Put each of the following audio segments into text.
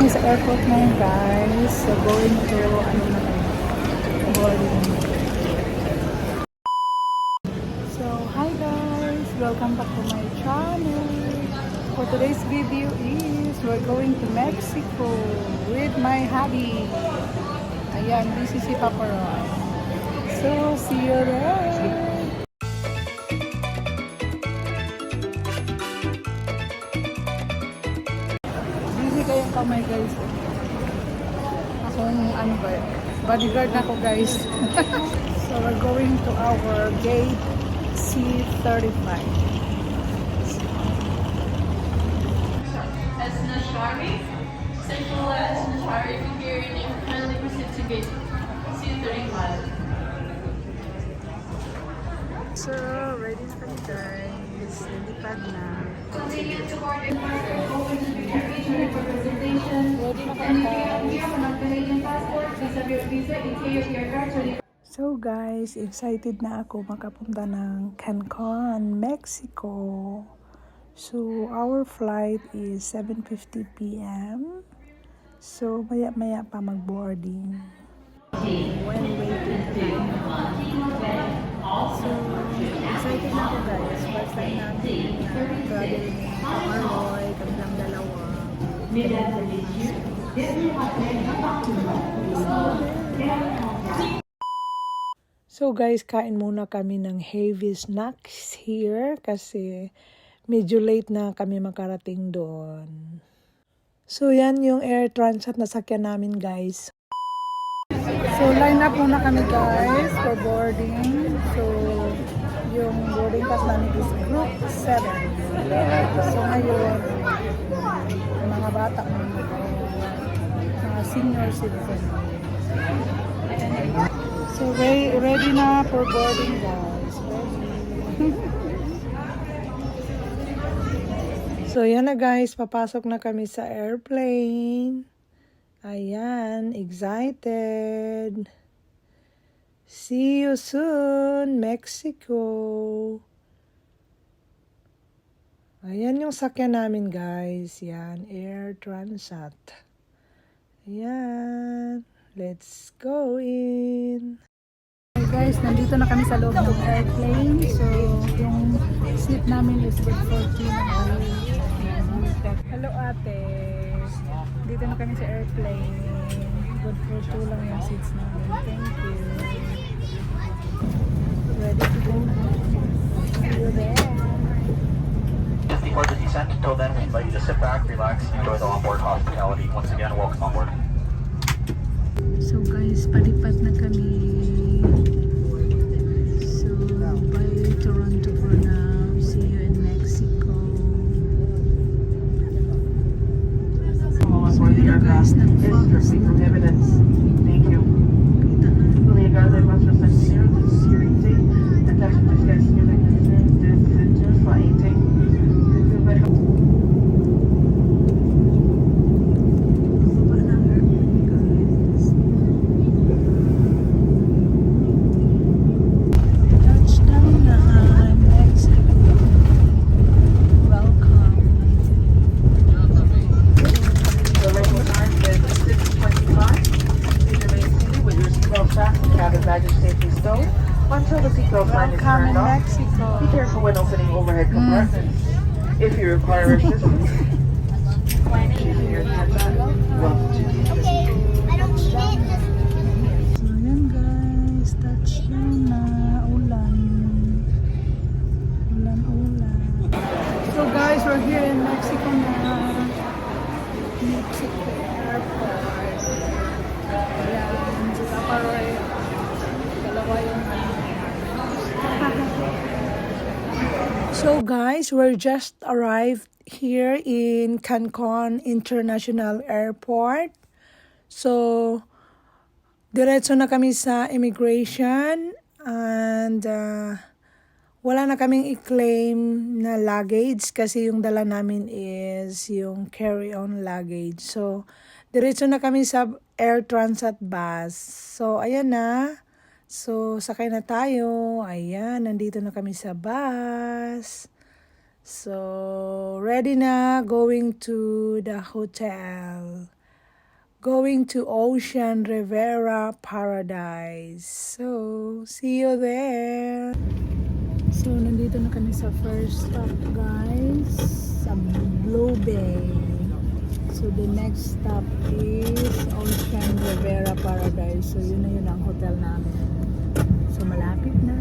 Sa airport ngayon guys, so going to boarding. So hi guys, welcome back to my channel. For today's video is we're going to Mexico with my hubby. Ayan, this is si Papa Roy. So see you there. Busy kayong kamay guys. Akong ano ba, bodyguard na ako guys. So we're going to our gate C35. Esnashari, Central Esnashari, if you hear your name, kindly proceed to gate C35. So ready na kami guys. Lilipad na. Ready na kami guys. So guys, excited na ako makapunta ng Cancun, Mexico. So our flight is 7:50 p.m. So maya-maya pa mag-boarding. When waiting so excited na ako guys. First time namin traveling ni Papa Roy, kami lang dalawa. So guys, kain muna kami ng heavy snacks here kasi medyo late na kami makarating doon. So yan yung Air Transat na sakyan namin guys. So line up muna kami guys for boarding. So yung boarding pass namin is group 7. So ngayon, mga bata, mga senior citizen. So ready na for boarding guys. Ready. So yan na guys, papasok na kami sa airplane. Ayan, excited. See you soon, Mexico. Ayan yung sakyan namin guys. Yan, Air Transat. Ayan, let's go in. Hey guys, nandito na kami sa loob ng airplane. So, yung seat namin is good for 2. Hello ate. Dito na kami sa airplane. Good for 2 lang yung seats namin. Thank you. Ready to go. See you there. Just before the descent, until then, we invite you to sit back, relax, and enjoy the onboard hospitality. Once again, welcome on board. So guys, palipad na kami. So, bye Toronto for now. See you in Mexico. For the aircraft is strictly prohibited. Thank you. Obrigado a vossa security. Attention to guests given the flighting. Touchdown na Mexico. Welcome. The local time is 6:25. Please remain seated with your seatbelt fastened, cabin baggage safely stowed until the seatbelt sign is Welcome in turned off. Mexico. Be careful when opening overhead compartments. If you require assistance, keeping your heads up. Welcome to So yan guys, touchdown na. Ulan. Ulan. So guys, we're here in Mexico na. Mexico Airport. Ayan, si Papa Roy. Dalawa yung So guys, we're just arrived here in Cancun International Airport. So, diretso na kami sa immigration and wala na kaming i-claim na luggage kasi yung dala namin is yung carry-on luggage. So, diretso na kami sa Air Transat bus. So, ayan na. So, sakay na tayo. Ayan, nandito na kami sa bus. So, ready na going to the hotel. going to Ocean Rivera Paradise. So, see you there. So, nandito na kami sa first stop, guys, sa Blue Bay. So, the next stop is Ocean Rivera Paradise. So, yun ang hotel namin. So, malapit na.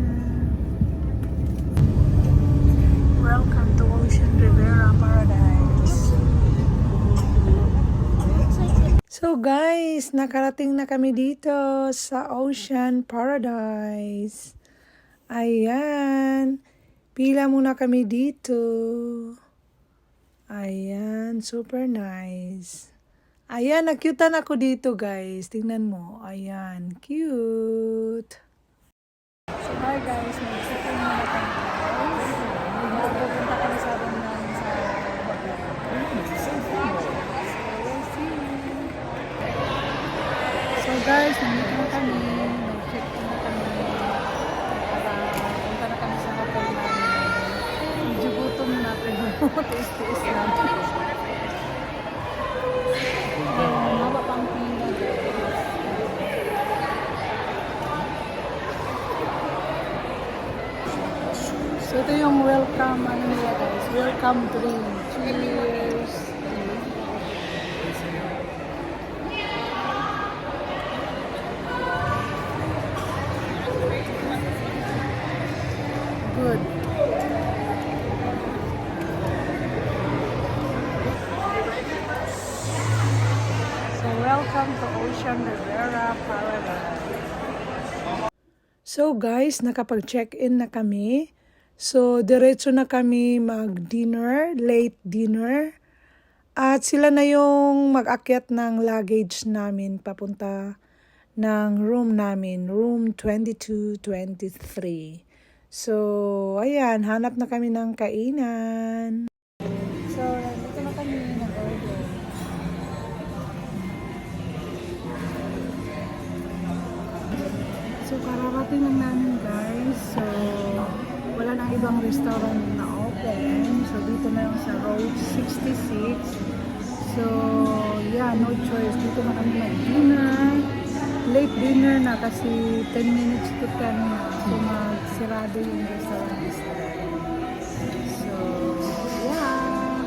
Welcome to Ocean Rivera Paradise. So guys, nakarating na kami dito sa Ocean Paradise. Ayan. Pila muna kami dito. Ayan, super nice. Ayan, nakyutan ako dito guys. Tingnan mo. Ayan, cute. So hi guys, mag-check-in muna kami guys. Pupunta kami sa room namin sa hotel. So guys, nandito na kami. Mag-check-in na kami. Para punta na kami sa hotel namin. Medyo gutom na pero tiis-tiis lang. Maba pang pila guys. So ito yung welcome ano nila guys. Welcome drink. Cheers. Good. So welcome to Ocean Rivera Paradise. So guys, nakapag-check-in na kami. So diretso na kami mag-dinner, late dinner. At sila na yung mag-akyat ng luggage namin papunta ng room namin, room 2223. So, ayan, hanap na kami ng kainan. So, nandito na kami nag-order. So, kararating lang namin guys. So, wala nang ibang restaurant na open. So, dito na yung sa Road 66. So, yeah, no choice. Dito na kami mag-dinner. Late dinner na kasi 10 minutes to 10 na. So, magsirado yung restaurant. So, yeah.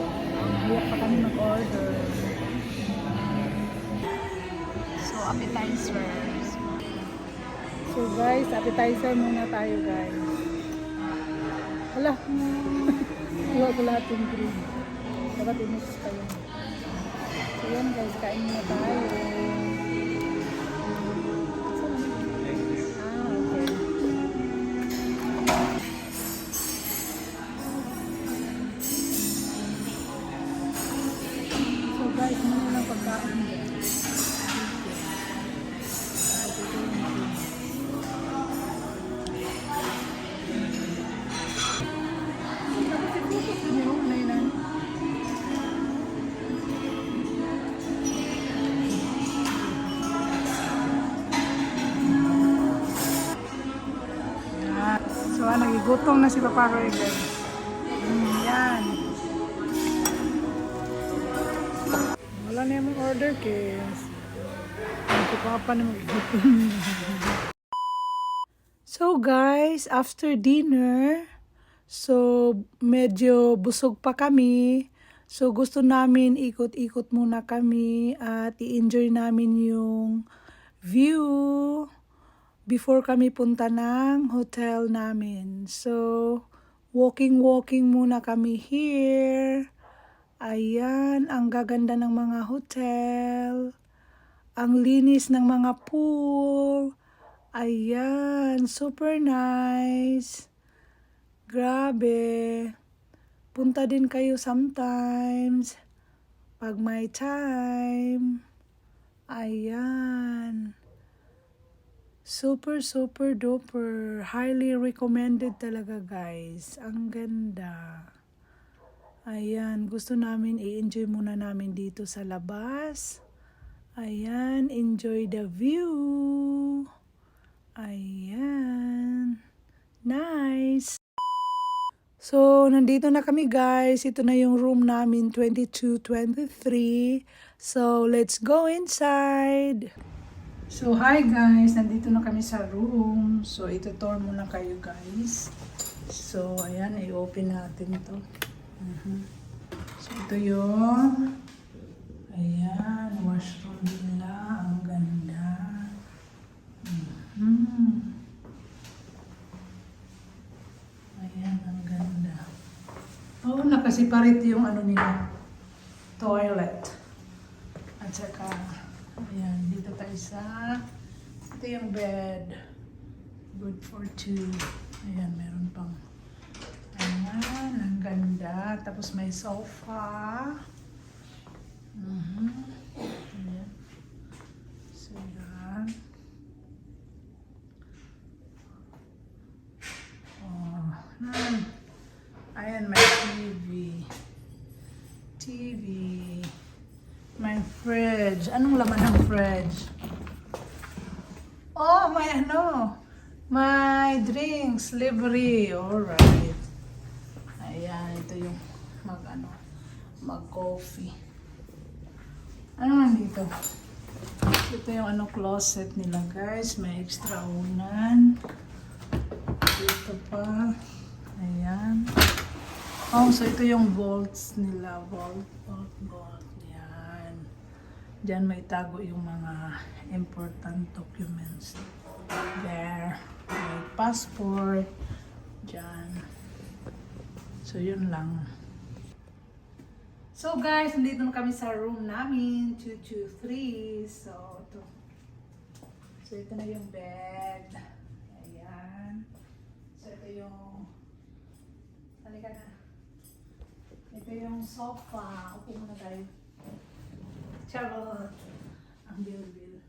Hiyak pa kami mag-order. So, appetizers. So, guys, appetizer muna tayo, guys. Hala. Iwa ko lahat yung green. Dapat i-mix pa yun. So, yan, guys. Kain muna tayo. Guys, muna lang pagkain guys. So, nagigutom na si Papa Roy guys. Yan. Wala na yung order guys. Hindi ko pa na mag-gutom. So guys, after dinner, so medyo busog pa kami. So gusto namin ikot-ikot muna kami at i-enjoy namin yung view before kami punta ng hotel namin. So walking muna kami here. Ayan, ang gaganda ng mga hotel. Ang linis ng mga pool. Ayan, super nice. Grabe. Punta din kayo sometimes. Pag may time. Ayan. Super duper. Highly recommended talaga guys. Ang ganda. Ayan, gusto namin i-enjoy muna namin dito sa labas. Ayan, enjoy the view. Ayan. Nice. So, nandito na kami guys. Ito na yung room namin, 2223. So, let's go inside. So, hi guys. Nandito na kami sa room. So, ito tour muna kayo guys. So, ayan. I-open natin to. So, ito yung ayan, washroom nila. Ang ganda. Ayan, ang ganda. Oh, nakasiparate yung ano nila. Toilet. At saka, ayan, dito tayo sa, ito yung bed. Good for two. Ayan, meron pang, ayan, ang ganda. Tapos may sofa. Ayan. So, yan. Oh, ayan, may TV. May fridge. Anong laman ng fridge? Oh, may ano. May drinks, libre. Alright. Ayan, ito yung mag-coffee. Ano nandito? Ito yung closet nila guys. May extra unan. Dito pa. Ayan. Oh, so ito yung vaults nila. Vault. Yan. Diyan may tago yung mga important documents. There. May passport. Diyan. So, yun lang. So, guys, nandito na kami sa room namin. 223. So, ito. So, ito na yung bed. Ayan. So, ito yung halika na. Ito yung sofa. Upo muna tayo. Charot. Ang bil-bil.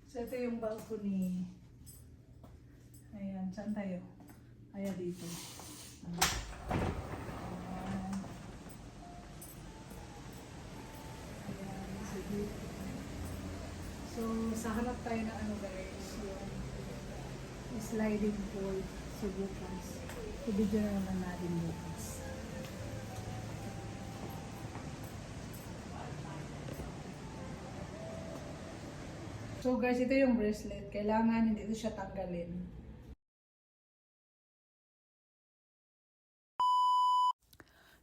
So, ito yung balcony. Ayan. Saan tayo? Ayan dito. Ayan. Ayan. So, dito. So, sa harap tayo na guys. Yung sliding pool. So, bukas. I-video na naman natin bukas. So guys, ito yung bracelet. Kailangan hindi ito siya tanggalin.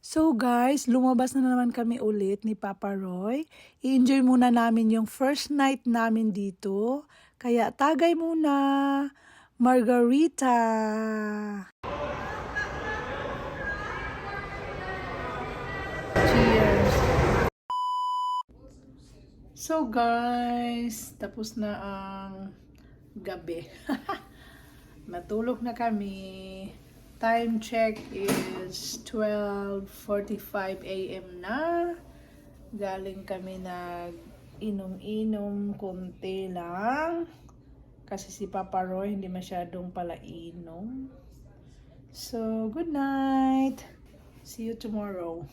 So guys, lumabas na naman kami ulit ni Papa Roy. I-enjoy muna namin yung first night namin dito. Kaya tagay muna. Margarita. Cheers. So guys, tapos na ang gabi. Natulog na kami. Time check is 12:45 AM na. Galing kami nag-inom-inom konti lang. Kasi si Papa Roy hindi masyadong pala inom. So, good night. See you tomorrow.